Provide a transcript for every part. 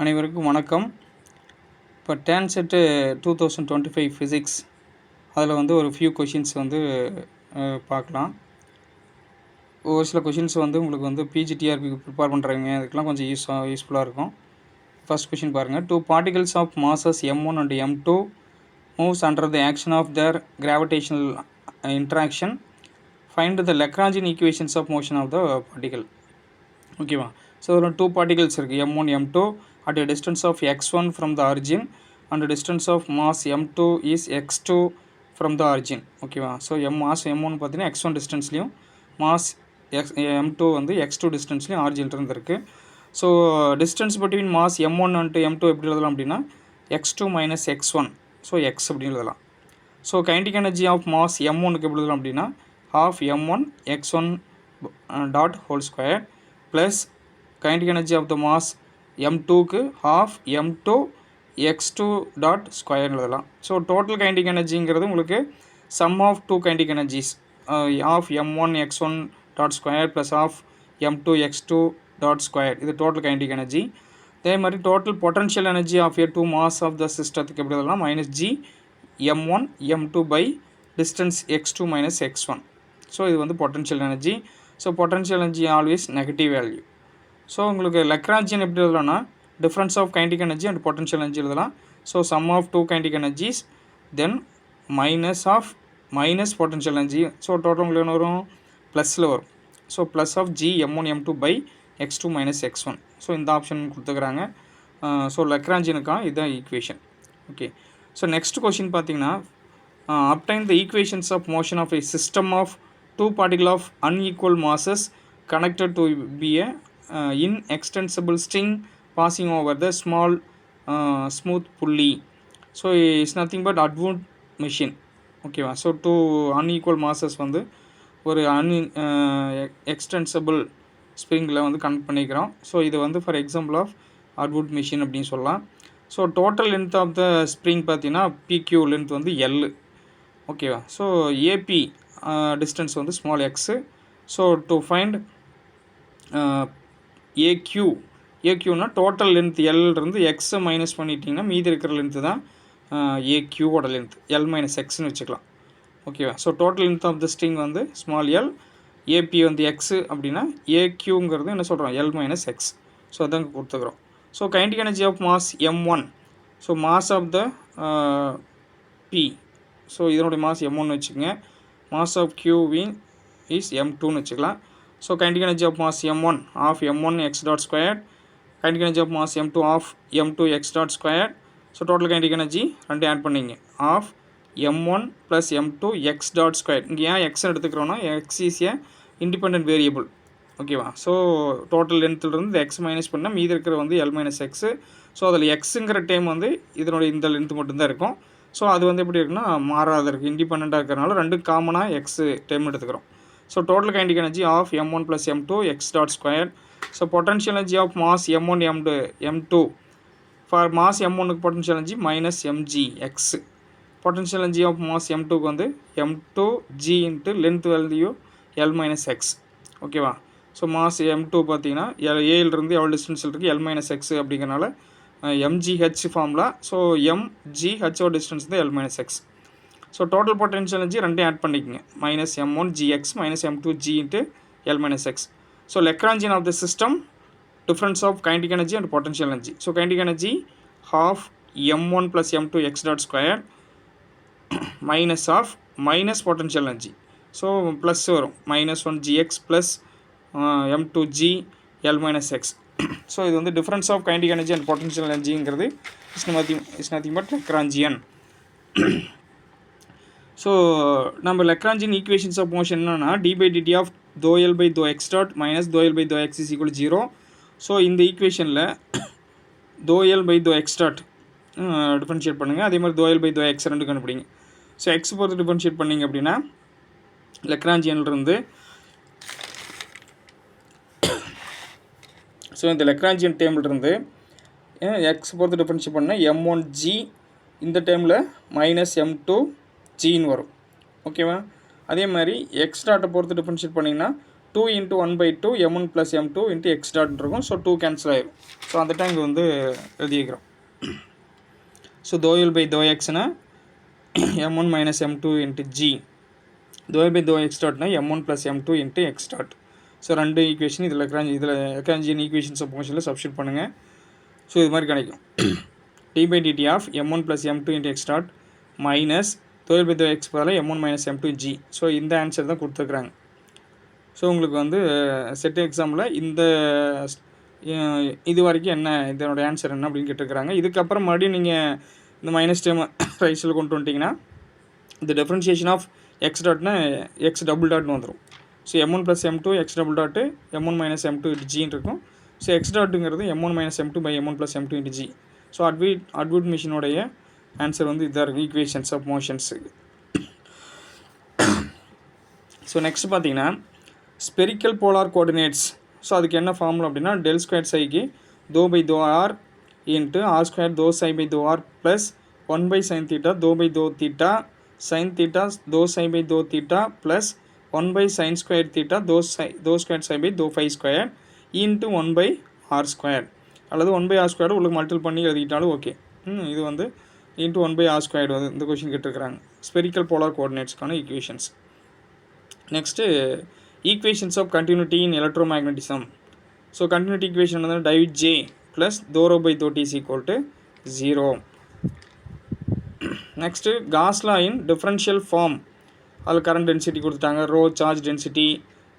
அனைவருக்கும் வணக்கம். இப்போ டான்செட்டு 2025 ஃபிசிக்ஸ் அதில் வந்து ஒரு ஃபியூ கொஷின்ஸ் வந்து பார்க்கலாம். ஒரு சில கொஷின்ஸ் வந்து உங்களுக்கு வந்து பிஜிடிஆர்பிக்கு ப்ரிப்பேர் பண்ணுறவங்க அதுக்கெலாம் கொஞ்சம் யூஸ்ஃபுல்லாக இருக்கும். ஃபர்ஸ்ட் கொஷின் பாருங்கள். 2 particles of masses m1 and m2 moves under the action of their gravitational interaction. Find the Lagrangian equations of motion of the particle. ஓகேவா? ஸோ இதில் 2 particles இருக்குது, m1 m2 at a distance of x1 from the origin and the distance of mass m2 is x2 from the origin. ஓகேவா? So mass m1 பார்த்தீங்கன்னா x1 டிஸ்டன்ஸ்லையும் mass m2 வந்து x2 டிஸ்டன்ஸ்லையும் ஆரிஜின்லேருந்து இருக்குது. So distance between mass m1 and m2 எப்படி எழுதலாம் அப்படின்னா x2 minus x1, so x அப்படின்னு எழுதலாம். So kinetic energy of mass m1க்கு எப்படி எழுதலாம் அப்படின்னா half m1 x1 dot whole square plus kinetic energy of the mass m2க்கு half m2 x2 dot square எழுதலாம். ஸோ டோட்டல் kinetic energyங்கிறது உங்களுக்கு sum of two kinetic energies half m1 x1 dot square plus half m2 x2 dot square, இது total kinetic energy. அதே மாதிரி total potential energy of a two mass of the systemத்துக்கு எப்படி எழுதலாம் minus g m1 m2 by distance x2 minus x1. So இது வந்து potential energy. ஸோ potential energy always negative value. So உங்களுக்கு Lagrangian எப்படி எழுதலாம்னா difference of kinetic energy and potential energy எழுதலாம். So sum of two kinetic energies then minus potential energy. So total உங்களுக்கு என்ன வரும் ப்ளஸில் வரும். So plus of G m1 m2 by x2 minus x1. So இந்த option கொடுத்துக்கிறாங்க. So லக்ராஞ்சியனுக்காக இதுதான் equation. Okay. So next question பார்த்தீங்கன்னா obtain the equations of motion of a system of two particles of unequal masses connected to be a inextensible string passing over the small smooth pulley. So it's nothing but Atwood machine. ஓகேவா? So two unequal masses வந்து ஒரு extensible ஸ்ப்ரிங்கில் வந்து connect பண்ணிக்கிறோம். So இது வந்து for example of Atwood machine அப்படின்னு சொல்லலாம். So total length of the spring பார்த்தீங்கன்னா பிக்யூ லென்த் வந்து எல். ஓகேவா? ஸோ ஏபி டிஸ்டன்ஸ் வந்து small x. So to find ஏக்யூனா டோட்டல் லென்த் எல்லிருந்து எக்ஸை மைனஸ் பண்ணிட்டிங்கன்னா மீதி இருக்கிற லென்த்து தான் ஏக்யூவோட லென்த் எல் மைனஸ் எக்ஸ்னு வச்சுக்கலாம். ஓகேவா? So total length of the string வந்து ஸ்மால் எல், ஏபி வந்து எக்ஸு அப்படின்னா ஏக்யூங்கிறது என்ன சொல்கிறோம் எல் மைனஸ் எக்ஸ். ஸோ அதான் கொடுத்துக்கிறோம். So kinetic energy of mass m1, so mass of the P, so இதனுடைய மாஸ் m1 வச்சுக்கோங்க. மாஸ் ஆஃப் கியூவின் இஸ் m2ன்னு வச்சுக்கலாம். So kinetic energy of mass m1 of m1 x dot squared, kinetic energy of mass m2 of m2 x dot squared. So total kinetic energy ரெண்டு add பண்ணிங்க half m1 plus m2 x dot squared. இங்கே ஏன் எக்ஸ்ன்னு எடுத்துக்கிறோன்னா x is a independent variable. ஓகேவா? So total லென்த்துலேருந்து x minus பண்ணால் மீதி இருக்கிற வந்து எல் மைனஸ் எக்ஸு. ஸோ அதில் எக்ஸுங்கிற டைம் வந்து இதனுடைய இந்த லென்த்து மட்டும்தான் இருக்கும். ஸோ அது வந்து எப்படி இருக்குன்னா மாறாத இருக்குது, இண்டிபெண்ட்டாக இருக்கிறனால ரெண்டு காமனாக எக்ஸு டைம் எடுத்துக்கிறோம். So total kinetic energy of m1 plus m2 x dot squared. So potential energy of mass m1 m2 for mass m1 potential energy minus mg x. Potential energy of mass m2 வந்து m2 g into length value l minus x. ஓகேவா? So mass m2 பார்த்தீங்கன்னா ஏலிருந்து எவ்வளோ டிஸ்டன்ஸில் இருக்குது l minus x அப்படிங்கிறனால mgh formula. So mgh distance தான் l minus x. So total potential energy ரெண்டையும் add பண்ணிக்கோங்க minus m1 gx minus m2 g into l minus x. So Lagrangian of the system difference of kinetic energy and potential energy. So kinetic energy half m1 plus m2 x dot square minus of minus potential energy. So plus வரும் minus 1 gx plus m2 g l minus x. So இது வந்து difference of kinetic energy and potential எனர்ஜிங்கிறது is nothing but Lagrangian. So நம்ம Lagrangian equations of motion என்னன்னா d by d t of dou L by dou x dot minus dou L by dou x is equal 0. So இந்த ஈக்குவேஷனில் dou L by dou x dot differentiate பண்ணுங்கள். அதே மாதிரி தோ L by dou X ரெண்டு கண்டுபிடிங்க. So X பொறுத்து differentiate பண்ணிங்க அப்படின்னா லக்ராஞ்சியன்லேருந்து ஸோ இந்த லக்ராஞ்சியன் டேர்ம்லேருந்து எக்ஸ் பொறுத்து டிஃபரன்ஷியேட் பண்ணால் m1g இந்த டைமில் மைனஸ் m2 ஜின்னு வரும். ஓகேவா? அதே மாதிரி எக்ஸ் டாட்டை பொறுத்து டிஃபரன்ஷியேட் பண்ணிங்கன்னா 2 into 1 by 2 m1 plus m2 into x dot இருக்கும். ஸோ 2 கேன்சல் ஆயிரும். ஸோ அந்த டைம் வந்து எழுதிக்கிறோம். So dou L by dou xனா m1 minus m2 into g, dou L by dou x dotனா m1 plus m2 into x dot. So ரெண்டு equation இதில் Lagrangian equations of மோஷனில் substitute பண்ணுங்கள். So இது மாதிரி கிடைக்கும். d by dt of m1 plus m2 into x dot minus dou L by dou x பதிலாக m1 minus m2 g. So இந்த answer தான் கொடுத்துருக்குறாங்க. ஸோ உங்களுக்கு வந்து செட் எக்ஸாமில் இந்த இது வரைக்கும் என்ன இதனோட ஆன்சர் என்ன அப்படின்னு கேட்டுருக்குறாங்க. இதுக்கப்புறம் மறுபடியும் நீங்கள் இந்த மைனஸ் டேம் ரைஸில் கொண்டு வந்துட்டிங்கன்னா இந்த டிஃப்ரென்ஷியேஷன் ஆஃப் எக்ஸ் டாட்னா எக்ஸ் டபுள் டாட்னு வந்துடும். So m1 plus m2 x double dot m1 minus m2 ஜின்னு இருக்கும். ஸோ எக்ஸ் டாட்டுங்கிறது m1 minus m2 by m1 plus m2 into g. So அட்வர்ட் மிஷினுடைய ஆன்சர் வந்து இதாக இருக்கும் equations of motions. So next பார்த்தீங்கன்னா ஸ்பெரிக்கல் போலார் கோஆர்டினேட்ஸ். ஸோ அதுக்கு என்ன ஃபார்முலா அப்படின்னா டெல் ஸ்கொயர் சைக்கு தோ by do R into r square do psi by do r plus 1 by sin theta do by do theta sin theta do psi by do theta plus 1 by sin square theta do square psi by do phi square into 1 by r square அல்லது 1 by r square உங்களுக்கு multiple பண்ணி எழுதிக்கிட்டாலும் okay. இது வந்து into 1 by r square வந்து இந்த question கேட்டிருக்கிறாங்க. Spherical polar கோஆர்டினேட்ஸ்க்கான equations. Next equations of continuity in electromagnetism. So continuity equation வந்து div J plus dou rho by dou t is equal to 0. Next Gauss law in differential form. அதில் current density கொடுத்துட்டாங்க, rho charge density,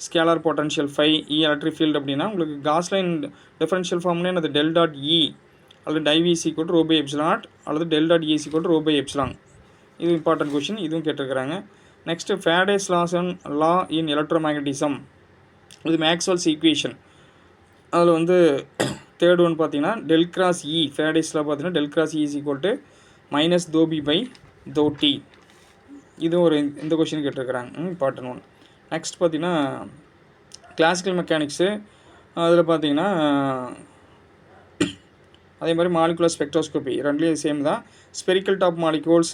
scalar potential phi, E electric field அப்படின்னா உங்களுக்கு காஸ்லா in differential ஃபார்ம்னே அது del dot E அல்லது div is equal to rho by epsilon அல்லது del dot E is equal to rho by epsilon. இது important question, இதுவும் கேட்டிருக்கிறாங்க. Next Faraday's law in electromagnetism. இது Maxwell's equation. அதில் வந்து தேர்ட் ஒன் பார்த்தீங்கன்னா டெல் கிராஸ் இ. ஃபேரடேஸில் பார்த்தீங்கன்னா del cross E is equal to minus dou B by dou t. இது ஒரு இந்த கொஷின் கேட்டிருக்கிறாங்க, இம்பார்ட்டன்ட் ஒன். நெக்ஸ்ட் பார்த்தீங்கன்னா கிளாசிக்கல் மெக்கானிக்ஸு. அதில் பார்த்தீங்கன்னா அதே மாதிரி மாலிகுலர் ஸ்பெக்ட்ரோஸ்கோபி ரெண்டுலேயும் சேம் தான். Spherical top molecules,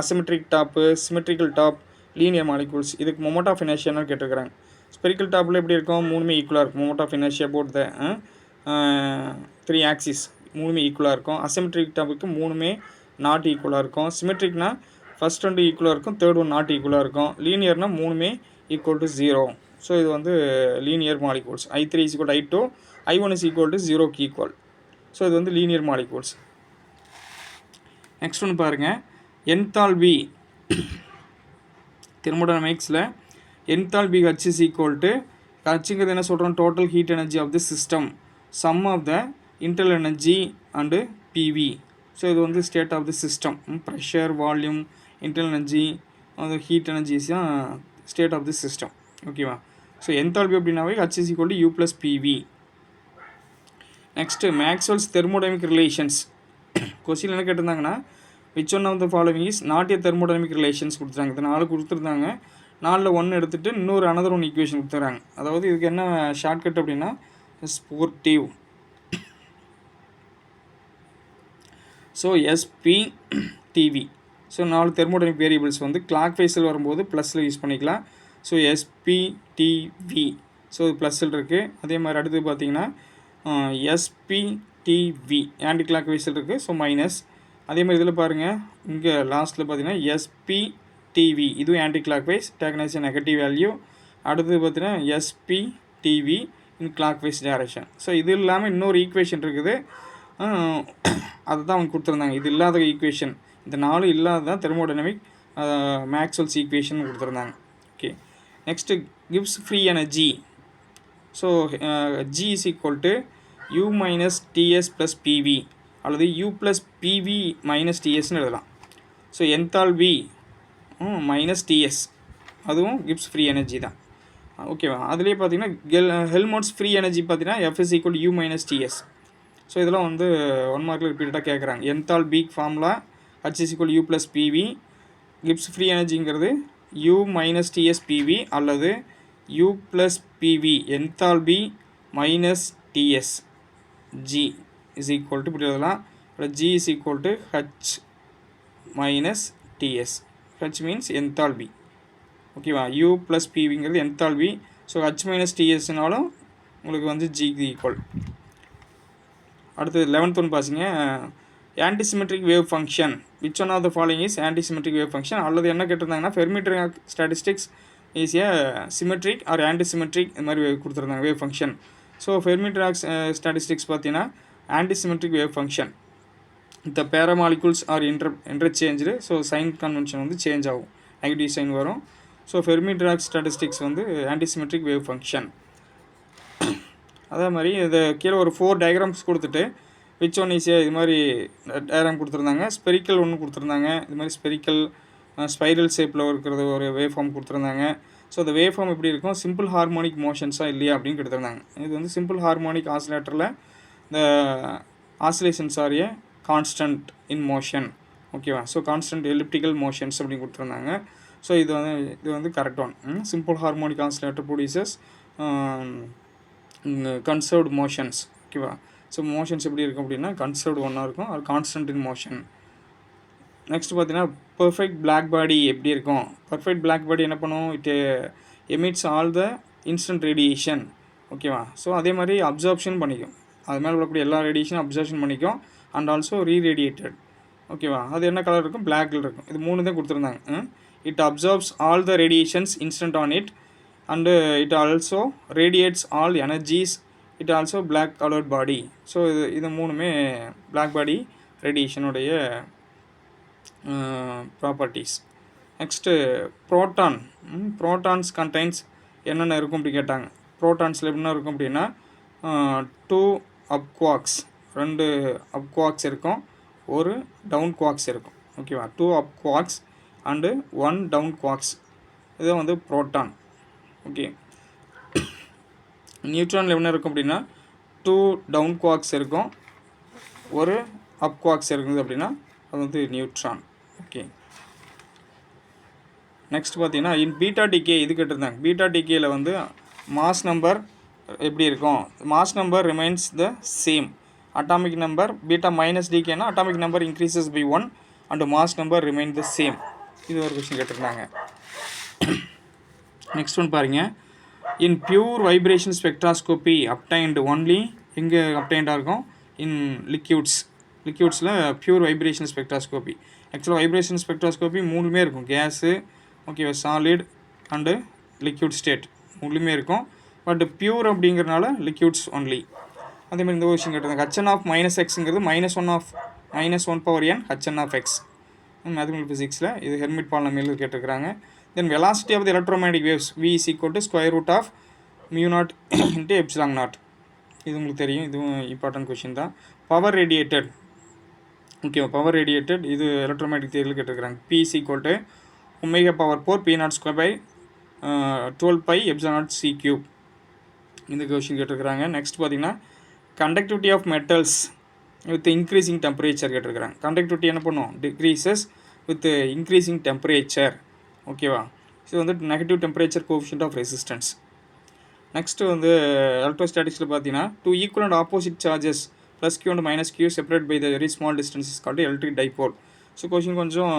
asymmetric top, symmetrical top, linear molecules. இதுக்கு மொமெண்ட் ஆஃப் இனர்ஷியான்னு கேட்டிருக்கிறாங்க. ஸ்பெரிக்கல் டாப்பில் எப்படி இருக்கும், மூணுமே ஈக்குவலாக இருக்கும். Moment of inertia about the 3 axis மூணுமே ஈக்குவலாக இருக்கும். அசிமெட்ரிக் டாப்புக்கு மூணுமே நாட் ஈக்குவலாக இருக்கும். சிமெட்ரிக்னா ஃபஸ்ட் 2 ஈக்குவலாக இருக்கும், தேர்ட் ஒன் நாட் ஈக்குவலாக இருக்கும். லீனியர்னா மூணுமே ஈக்குவல் டு 0. ஸோ இது வந்து linear molecules. I3 is equal to I2, I1 is equal to 0க்கு ஈக்குவல். ஸோ இது வந்து லீனியர் மாலிகூல்ஸ். நெக்ஸ்ட் ஒன்று பாருங்கள், என்தால்பி. தெர்மோடைனமிக்ஸில் enthalpy H is equal to, ஹச்சுங்கிறது என்ன சொல்கிறோம், total heat energy of the system, sum of the internal energy and P V. So இது வந்து state of the system. Pressure, volume, internal energy, அது heat energies தான் ஸ்டேட் ஆஃப் தி சிஸ்டம். ஓகேவா. So enthalpy அப்படின்னாவே H is equal to U plus P V. Next Maxwell's thermodynamic relations. Question என்ன கேட்டிருந்தாங்கன்னா which one of the following is not a thermodynamic relations கொடுத்துருந்தாங்க. இந்த 4 கொடுத்துருந்தாங்க. 4ல் 1 எடுத்துகிட்டு இன்னொரு அனதர் ஒன் ஈக்குவேஷன் கொடுத்துறாங்க. அதாவது இதுக்கு என்ன ஷார்ட்கட் அப்படின்னா sportive. So SPTV. So 4 thermodynamic variables வந்து கிளாக் வைஸில் வரும்போது ப்ளஸில் யூஸ் பண்ணிக்கலாம். So SPTV. ஸோ இது ப்ளஸில் இருக்குது. அதே மாதிரி அடுத்து பார்த்தீங்கன்னா SPTV ஆன்டி கிளாக் வைஸில் இருக்குது. So minus. அதே மாதிரி இதில் பாருங்கள், இங்கே லாஸ்ட்டில் பார்த்தீங்கன்னா SPTV இதுவும் anticlockwise, taken as negative value. அடுத்து பார்த்தீங்கன்னா SPTV in clockwise direction. So இது இல்லாமல் இன்னொரு ஈக்குவேஷன் இருக்குது, அதுதான் அவங்க கொடுத்துருந்தாங்க. இது இல்லாத ஈக்குவேஷன், இந்த 4 இல்லாத தான் தெர்மோடைனமிக் மேக்ஸ்வெல்ஸ் ஈக்குவேஷன் கொடுத்துருந்தாங்க. ஓகே. நெக்ஸ்ட்டு கிவ்ஸ் free energy. So G is equal to U minus TS plus PV அல்லது U ப்ளஸ் PV மைனஸ் TSன்னு எழுதலாம். ஸோ என்தால்பி மைனஸ் TS அதுவும் கிவ்ஸ் ஃப்ரீ எனர்ஜி தான். ஓகேவா. அதுலேயே பார்த்தீங்கன்னா ஹெல்மோட்ஸ் ஃப்ரீ எனர்ஜி பார்த்தீங்கன்னா F is equal U minus TS. So இதெல்லாம் வந்து 1 மார்க்கில் ரிப்பீட்டடாக கேட்குறாங்க. Enthalpy formula H is equal U plus PV, கிவ்ஸ் free எனர்ஜிங்கிறது U minus TS PV அல்லது U plus PV enthalpy minus TS. G is equal to இப்படி எழுதலாம். G is equal to H minus TS. H means enthalpy. ஓகேவா. U plus PVங்கிறது enthalpy, so H minus டிஎஸ்னாலும் உங்களுக்கு வந்து ஜிக்கு equal. அடுத்து 11th ஒன் பாசிங்க. Antisymmetric wave function which one of the following is antisymmetric wave function, அல்லது என்ன கேட்டிருந்தாங்கன்னா Fermi Dirac statistics is a symmetric or antisymmetric இது மாதிரி கொடுத்துருந்தாங்க wave function. So Fermi Dirac statistics பார்த்தீங்கன்னா ஆன்டிசிமெட்ரிக் வேவ் ஃபங்க்ஷன். இந்த pair molecules are interchange, so sign convention வந்து change ஆகும், நெகட்டிவ் சைன் வரும். ஸோ ஃபெர்மி-டிராக் ஸ்டாட்டிஸ்டிக்ஸ் வந்து ஆன்டிசிமெட்ரிக் வேவ் ஃபங்க்ஷன். அதே மாதிரி இதை கீழே ஒரு 4 டயக்ராம்ஸ் கொடுத்துட்டு விச் ஒன் ஈஸியாக இது மாதிரி டயக்ராம் கொடுத்துருந்தாங்க. ஸ்பெரிக்கல் ஒன்று கொடுத்துருந்தாங்க, இது மாதிரி ஸ்பெரிக்கல் ஸ்பைரல் ஷேப்பில் இருக்கிறது ஒரு வேவ் ஃபார்ம் கொடுத்துருந்தாங்க. ஸோ அந்த வேவ் ஃபார்ம் எப்படி இருக்கும், சிம்பிள் ஹார்மோனிக் மோஷன்ஸாக இல்லையா அப்படின்னு கொடுத்துருந்தாங்க. இது வந்து சிம்பிள் ஹார்மோனிக் ஆசிலேட்டரில் இந்த oscillations are a constant in motion, ஓகேவா. ஸோ கான்ஸ்டன்ட் எலிப்டிக்கல் மோஷன்ஸ் அப்படின்னு கொடுத்துருந்தாங்க. ஸோ இது வந்து correct one. Simple harmonic oscillator produces conserved motions, ஓகேவா. ஸோ மோஷன்ஸ் எப்படி இருக்கும் அப்படின்னா கன்சர்வ்டு ஒன்னாக இருக்கும், அது கான்ஸ்டன்ட் இன் மோஷன். நெக்ஸ்ட் பார்த்தீங்கன்னா பர்ஃபெக்ட் பிளாக் பாடி எப்படி இருக்கும். பர்ஃபெக்ட் பிளாக் பாடி என்ன பண்ணும், it emits all the instant radiation, ஓகேவா. ஸோ அதே மாதிரி அப்சார்ப்ஷன் பண்ணிக்கும், அது மேலே உள்ளக்கூடிய எல்லா ரேடியேஷனும் அப்சார்ப்ஷன் பண்ணிக்கும் அண்ட் ஆல்சோ ரீரேடியேட்டட், ஓகேவா. அது என்ன கலர் இருக்கும், பிளாக்ல இருக்கும். இது 3 தான் கொடுத்துருந்தாங்க. It absorbs all the radiations instant on it and it also radiates all energies, it also black coloured body. So இது 3மே பிளாக் பாடி ரேடியேஷனுடைய properties. Next proton. Protons contains என்னென்ன இருக்கும் அப்படி கேட்டாங்க. ப்ரோட்டான்ஸில் என்ன இருக்கும் அப்படின்னா 2 அப் குவார்க்ஸ், 2 அப் குவார்க்ஸ் இருக்கும், ஒரு டவுன் குவார்க்ஸ் இருக்கும், ஓகேவா. 2 அப் குவார்க்ஸ் அண்டு 1 டவுன் குவார்க்ஸ், இது வந்து ப்ரோட்டான், ஓகே. நியூட்ரானில் என்ன இருக்கும் அப்படின்னா 2 டவுன் குவார்க்ஸ் இருக்கும், ஒரு அப் குவார்க்ஸ் இருக்குது அப்படின்னா அது வந்து நியூட்ரான், ஓகே. நெக்ஸ்ட் பார்த்தீங்கன்னா இன் பீட்டா டிகே இது கேட்டிருந்தாங்க. பீட்டா டிகேயில் வந்து மாஸ் நம்பர் எப்படி இருக்கும், mass number remains the same, atomic number beta minus டிகேனா atomic number increases by 1 and mass number remain the same. இது ஒரு கொஸ்டின் கேட்டிருந்தாங்க. நெக்ஸ்ட் ஒன் பாருங்கள். In pure vibration spectroscopy obtained only, எங்கே அப்டைண்டாக இருக்கும், இன் லிக்யூட்ஸில் பியூர் வைப்ரேஷன் ஸ்பெக்ட்ராஸ்கோப்பி. ஆக்சுவலாக வைப்ரேஷன் ஸ்பெக்ட்ராஸ்கோப்பி 3மே இருக்கும், கேஸு, ஓகேவா, சாலிட் அண்டு லிக்யூட் ஸ்டேட் 3மே இருக்கும். பட் பியூர் அப்படிங்கிறனால லிக்யூட்ஸ் ஒன்லி. அதேமாதிரி இந்த விஷயம் கேட்டிருந்தாங்க. ஹச்என் ஆஃப் மைனஸ் எக்ஸுங்கிறது -1/n H N of x, mathematical ஃபிசிக்ஸில் இது ஹெர்மிட் பாலினாமியல் கேட்டிருக்கிறாங்க. Then velocity of the electromagnetic waves V is equal to square root of mu0 into epsilon naught. இது உங்களுக்கு தெரியும், இதுவும் இம்பார்ட்டன்ட் கொஷின் தான். பவர் ரேடியேட்டட், ஓகேவா, பவர் ரேடியேட்டட் இது எலக்ட்ரோமேட்டிக் தியரியில் கேட்டிருக்கிறாங்க. P is equal to omega power 4 P0 square by 12 pi epsilon naught C cube, இந்த question கேட்டிருக்கிறாங்க. நெக்ஸ்ட் பார்த்தீங்கன்னா conductivity of metals with increasing temperature கேட்டிருக்கிறாங்க. கண்டக்டிவிட்டி என்ன பண்ணும், டிக்ரீசஸ் வித் இன்க்ரீசிங் டெம்பரேச்சர், ஓகேவா. இது வந்து negative temperature coefficient of resistance. Next வந்து எலக்ட்ரோஸ்டாட்டிக்ஸில் பார்த்தீங்கன்னா 2 equal and opposite charges plus Q and minus Q separate by the very small distances called electric dipole. So question கொஞ்சம்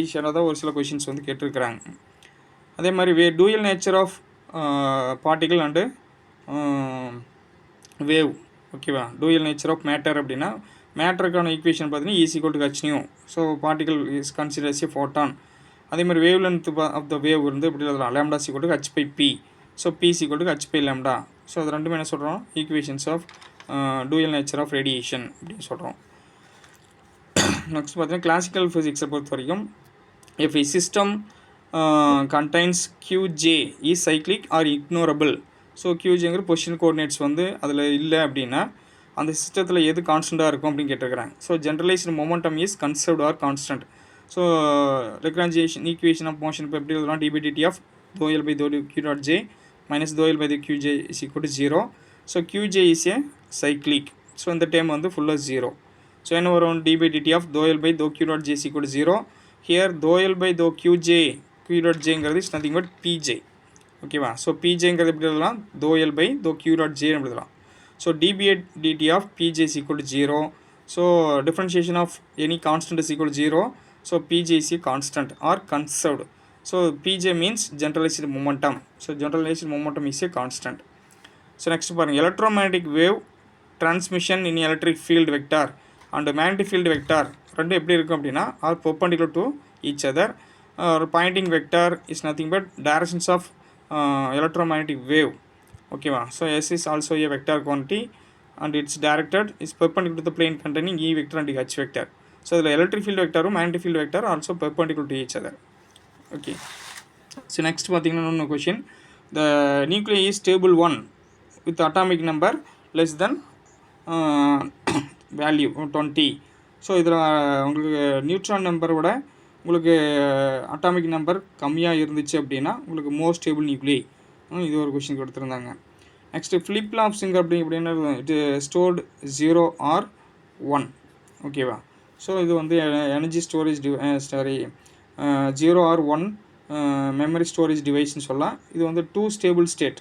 ஈஸியாக தான் ஒரு சில கொஷின்ஸ் வந்து கேட்டிருக்கிறாங்க. அதே மாதிரி dual nature of particle and wave, ஓகேவா. டூயல் நேச்சர் ஆஃப் மேட்டர் அப்படின்னா மேட்டருக்கான ஈக்குவேஷன் பார்த்தீங்கன்னா E = hν. So particle is considers a photon. அதே மாதிரி wavelength of the wave வந்து எப்படி எழுதலாம், λ = h/p. So P = h/λ. So அது ரெண்டுமே என்ன சொல்கிறோம், equations of dual nature of radiation அப்படின்னு சொல்கிறோம். நெக்ஸ்ட் பார்த்தீங்கன்னா கிளாசிக்கல் ஃபிசிக்ஸை பொறுத்த வரைக்கும் if a system contains qj is cyclic or ignorable. So qjங்கிற பொசிஷன் கோஆர்டினேட்ஸ் வந்து அதில் இல்லை அப்படின்னா அந்த சிஸ்டத்தில் எது கான்ஸ்டண்ட்டாக இருக்கும் அப்படின்னு கேட்டிருக்கிறாங்க. So generalised momentum is conserved or constant. So Lagrangian equation of motion இப்போ எப்படி எழுதலாம், dB/dt of ∂L/q.j minus ∂L/qj is equal to 0. So qj is a cyclic. So இந்த டைம் வந்து ஃபுல்லாக 0. ஸோ என்ன வரும், dB/dt of ∂L/q.j is equal to 0. Here ∂L/qj q.j is nothing but pj, ஓகேவா. So pjங்கிறது எப்படி எழுதலாம், ∂L/q.j எழுதலாம். So dB/dt of pj is equal to 0. So differentiation of any constant is equal to 0. So pj is a constant or conserved. So Pj means generalized momentum. So generalized momentum is a constant. So next பாருங்க electromagnetic wave transmission in electric field vector and magnetic field vector ரெண்டு எப்படி இருக்கும் அப்படின்னா are perpendicular to each other. Pointing vector is nothing but directions of electromagnetic wave. Okay va. So S is also a vector quantity and its directed is perpendicular to the plane containing E vector and H vector. So the electric field vector and magnetic field vector are also perpendicular to each other. Okay. So next பார்த்தீங்கன்னா question, the nuclei is stable 1 with atomic number less than value 20. So இதில் உங்களுக்கு neutron நம்பரோட உங்களுக்கு atomic number கம்மியாக இருந்துச்சு அப்படின்னா உங்களுக்கு மோர் stable நியூக்ளியை, இது ஒரு கொஷின் கொடுத்துருந்தாங்க. நெக்ஸ்ட்டு ஃப்ளிப் ஃப்ளாப்ஸுங்க அப்படின்னா இது ஸ்டோர்டு 0 or 1. ஓகேவா. ஸோ இது வந்து energy storage 0 or 1 memory storage டிவைஸ்ன்னு சொல்லலாம். இது வந்து 2 ஸ்டேபிள் ஸ்டேட்.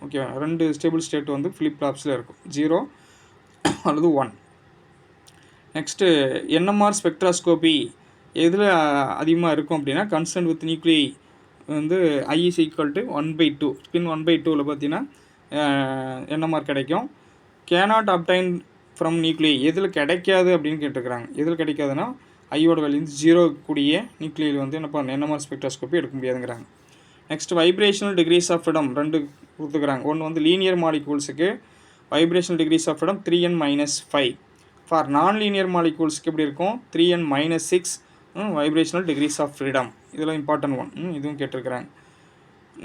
ஓகேவா. 2 ஸ்டேபிள் ஸ்டேட் வந்து ஃப்ளிப் ஃப்ளாப்ஸில் இருக்கும், 0 அல்லது 1. நெக்ஸ்ட்டு என்எம்ஆர் ஸ்பெக்ட்ராஸ்கோபி எதில் அதிகமாக இருக்கும் அப்படின்னா கன்சர்ன் வித் நியூக்ளியை வந்து I is equal to 1/2. Spin 1/2வில் பார்த்தீங்கன்னா என்எம்ஆர் கிடைக்கும். கேனாட் அப்டைன் ஃப்ரம் நியூக்ளியை எதில் கிடைக்காது அப்படின்னு கேட்டுருக்குறாங்க. எதில் கிடைக்காதுன்னா ஐயோட வேல்யூ 0 கூடிய நியூக்ளியில் வந்து என்ன பண்ண என்எம்ஆர் ஸ்பெக்ட்ராஸ்கோபி எடுக்க முடியாதுங்கிறாங்க. Next vibrational degrees of freedom ரெண்டு கொடுத்துக்கிறாங்க. ஒன்று வந்து லீனியர் மாலிகூல்ஸுக்கு vibrational degrees of freedom 3n-5. For non linear மாலிகூல்ஸுக்கு எப்படி இருக்கும் 3n-6 vibrational degrees of freedom. இதெல்லாம் இம்பார்ட்டன்ட் ஒன், இதுவும் கேட்டிருக்கிறாங்க.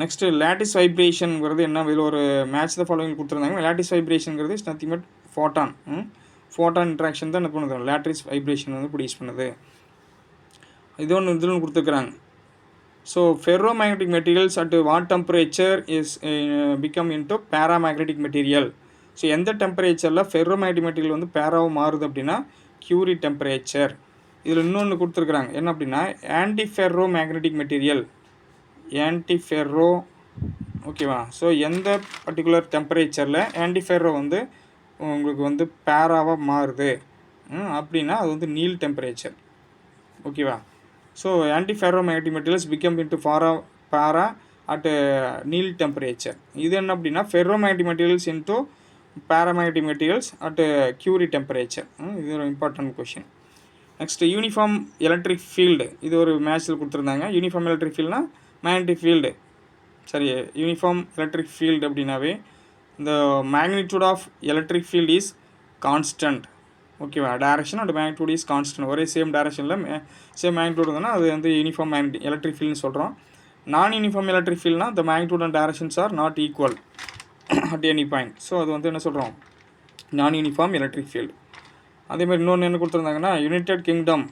நெக்ஸ்ட்டு லேட்டிஸ் வைப்ரேஷனுங்கிறது என்ன, இதில் ஒரு மேட்ச் த ஃபாலோவிங் கொடுத்துருந்தாங்க. லேட்டிஸ் வைப்ரேஷனுங்கிறது is nothing but photon. Photon interaction தான் என்ன பண்ணுது, லேட்டிஸ் வைப்ரேஷன் வந்து ப்ரொடியூஸ் பண்ணுது. இது ஒன்று இதில் கொடுத்துருக்குறாங்க. So ferro magnetic materials at what temperature is become into paramagnetic material. So எந்த டெம்பரேச்சரில் ஃபெர்ரோ மேக்னெட்டிக் மெட்டீரியல் வந்து பேராவும் மாறுது அப்படின்னா கியூரி டெம்பரேச்சர். இதில் இன்னொன்று கொடுத்துருக்குறாங்க என்ன அப்படின்னா ஆன்டிஃபெர்ரோ மேக்னெட்டிக் மெட்டீரியல், ஆன்டிஃபெர்ரோ. ஓகேவா. ஸோ எந்த பர்டிகுலர் டெம்பரேச்சரில் ஆன்டிஃபெர்ரோ வந்து உங்களுக்கு வந்து பேராவாக மாறுது அப்படின்னா அது வந்து நீல் டெம்பரேச்சர். ஓகேவா. So antiferromagnetic materials become into para at Neel temperature. இது என்ன அப்படின்னா ferromagnetic materials into paramagnetic materials at Curie temperature. இது ஒரு important question. Next uniform electric field, இது ஒரு மேட்ச்சில் கொடுத்துருந்தாங்க. யூனிஃபார்ம் எலக்ட்ரிக் ஃபீல்டுனா மேக்னெட்டிக் ஃபீல்டு. சரி, யூனிஃபார்ம் எலக்ட்ரிக் ஃபீல்டு அப்படின்னாவே இந்த magnitude of electric field is constant. ஓகேவா. Direction and magnitude is constant. ஒரே சேம் டைரக்ஷனில் சேம் மேக்னிடியூட் இருந்தால் அது வந்து யூனிஃபார்ம் எலக்ட்ரிக் ஃபீல்டுன்னு சொல்கிறோம். நான் யூனிஃபார்ம் எலக்ட்ரிக் ஃபீல்ட்னா the magnitude and directions are not equal at any point. So அது வந்து என்ன சொல்கிறோம், நான் யூனிஃபார்ம் எலக்ட்ரிக் ஃபீல்டு. அதேமாதிரி இன்னொன்று என்ன கொடுத்துருந்தாங்கன்னா யுனைடெட் கிங்டம்,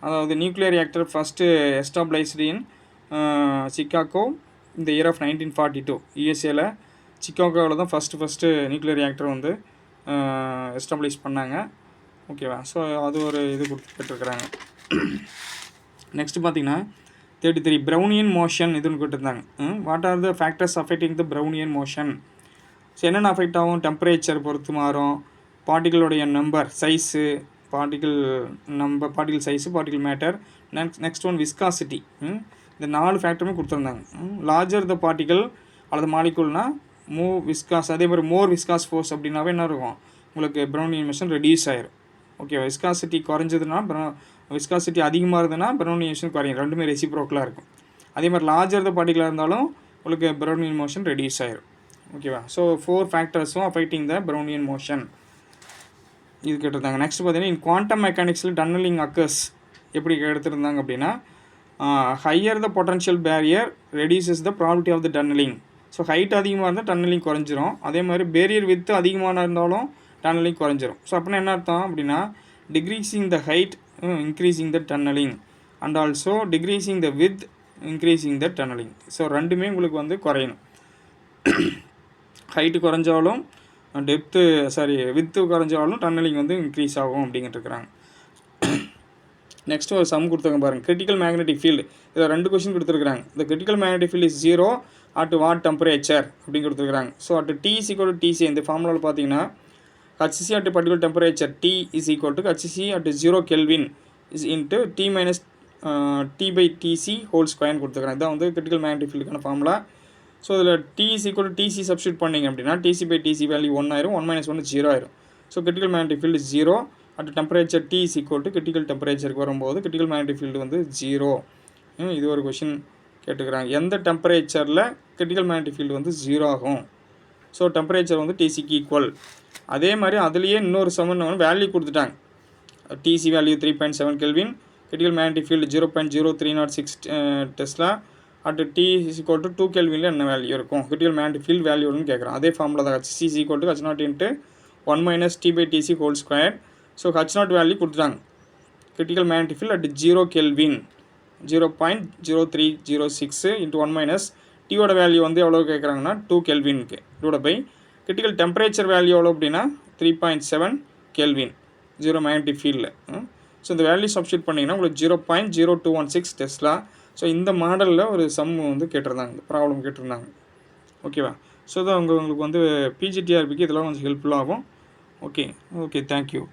அதாவது நியூக்ளியர் ரியாக்டர் ஃபஸ்ட்டு எஸ்டாப்ளைஸ்டு இன் சிக்காகோ இந்த இயர் ஆஃப் 1942. யூஎஸ்ஏல சிக்காகோவில் தான் ஃபஸ்ட்டு நியூக்ளியர் ரியாக்டர் வந்து எஸ்டாப்ளிஷ் பண்ணாங்க. ஓகேவா. ஸோ அது ஒரு இது கொடுத்துருக்குறாங்க. நெக்ஸ்ட்டு பார்த்தீங்கன்னா 33 ப்ரௌனியன் மோஷன் இதுன்னு கேட்டிருந்தாங்க. What are the factors affecting the Brownian motion. So என்னென்ன அஃபெக்ட் ஆகும், டெம்பரேச்சர் பொறுத்து மாறும், பார்ட்டிகளுடைய number size, particle number, particle size, particle matter. Next one viscosity. இந்த 4 ஃபேக்டருமே கொடுத்துருந்தாங்க. லார்ஜர் த பார்ட்டிகிள் அல்லது மாலிகுல்னால் மூவ் விஸ்காஸ். அதே மாதிரி மோர் விஸ்காஸ் ஃபோர்ஸ் அப்படின்னாவே என்ன இருக்கும், உங்களுக்கு ப்ரௌனியன் மோஷன் ரெடியூஸ் ஆயிரும். ஓகே. விஸ்காசிட்டி குறைஞ்சதுன்னா விஸ்காசிட்டி அதிகமாக இருந்ததுன்னா ப்ரௌனியன் மோஷன் குறையும். ரெண்டுமே ரெசிப்ரோக்கலாக இருக்கும். அதே மாதிரி லார்ஜர் த பார்ட்டிகளாக இருந்தாலும் உங்களுக்கு ப்ரௌனியன் மோஷன் ரெடியூஸ் ஆயிரும். ஓகேவா. ஸோ 4 ஃபேக்டர்ஸும் அஃபெக்டிங் த ப்ரௌனியன் மோஷன் இது கேட்டிருந்தாங்க. நெக்ஸ்ட் பார்த்தீங்கன்னா இன் குவாண்டம் மெக்கானிக்ஸில் டன்னலிங் அக்கர்ஸ் எப்படி எடுத்துருந்தாங்க அப்படின்னா higher the potential barrier reduces the probability of the tunnelling. So height அதிகமாக இருந்தால் டன்னலிங் குறைஞ்சிரும். அதே மாதிரி பேரியர் வித்து அதிகமான இருந்தாலும் டன்னலிங் குறைஞ்சிரும். ஸோ அப்படின்னா என்ன அர்த்தம் அப்படின்னா decreasing the height increasing the tunneling and also decreasing the width increasing the tunnelling. So ரெண்டுமே உங்களுக்கு வந்து குறையணும். ஹைட்டு குறைஞ்சாலும் வித்து குறைஞ்சாலும் டன்னலிங் வந்து இன்க்ரீஸ் ஆகும் அப்படிங்கிட்டு இருக்கிறாங்க. நெக்ஸ்ட்டு ஒரு சம் கொடுத்துருங்க பாருங்கள். கிரிட்டிக்கல் மேக்னெட்டிக் ஃபீல்டு இதில் 2 கொஸ்டின் கொடுத்துருக்குறாங்க. இந்த critical magnetic field is 0 at what temperature அப்படின்னு கொடுத்துருக்குறாங்க. So at T is equal to TC. இந்த ஃபார்முலாவில் பார்த்தீங்கன்னா HC at a particular temperature T is equal to HC at 0 Kelvin is into T minus T/TC whole ஸ்கொயர்னு கொடுத்துக்கிறேன். இதான் வந்து critical magnetic ஃபீல்டுக்கான formula. So இதில் T = TC சப்ஸ்டியூட் பண்ணிங்க அப்படின்னா Tc/TC வேல்யூ 1 ஆயிரும், 1 - 1 0 ஆயிரும். So critical magnetic field 0 at temperature T = critical டெம்பரேச்சருக்கு வரும்போது கிரிட்டிக்கல் மேக்னெட்டிக் ஃபீல்டு வந்து 0. இது ஒரு கொஷின் கேட்டுக்கிறாங்க. எந்த டெம்பரேச்சரில் கிரிட்டிக்கல் மேக்னெட்டிக் ஃபீல்டு வந்து 0 ஆகும்? ஸோ டெம்பரேச்சர் வந்து TCக்கு ஈக்குவல். அதே மாதிரி அதுலேயே இன்னொரு சமன் வேல்யூ கொடுத்துட்டாங்க. TC value 3.7 kelvin, critical magnetic field 0.0306 Tesla, at T = 2 கெல்வினில் என்ன வேல்யூ இருக்கும்? கிரிட்டிக்கல் மேக்னெட்டிக் ஃபீல்டு வேல்யூன்னு கேட்குறான். அதே ஃபார்முலா தான் HC = H0 × 1 - T/TC whole square. So H0 value கொடுத்துட்டாங்க. Critical magnetic field at 0 kelvin 0.0306 × 1 - T ஓட வேல்யூ வந்து எவ்வளோ கேட்குறாங்கன்னா 2 கெல்வினுக்கு இதோட பை கிரிட்டிக்கல் டெம்பரேச்சர் வேல்யூ எவ்வளோ அப்படின்னா 3.7 கெல்வின் 0 மேக்னெட்டிக் ஃபீல்டில். ஸோ இந்த வேல்யூ சப்ஸ்டியூட் பண்ணிங்கன்னா உங்களுக்கு 0.0216 டெஸ்லா. ஸோ இந்த மாடலில் ஒரு சம் வந்து கேட்டிருந்தாங்க, ப்ராப்ளம் கேட்டிருந்தாங்க. ஓகேவா? ஸோ தான் உங்களுக்கு வந்து PGTRBக்கு இதெல்லாம் கொஞ்சம் ஹெல்ப்ஃபுல்லாகும். Okay, thank you.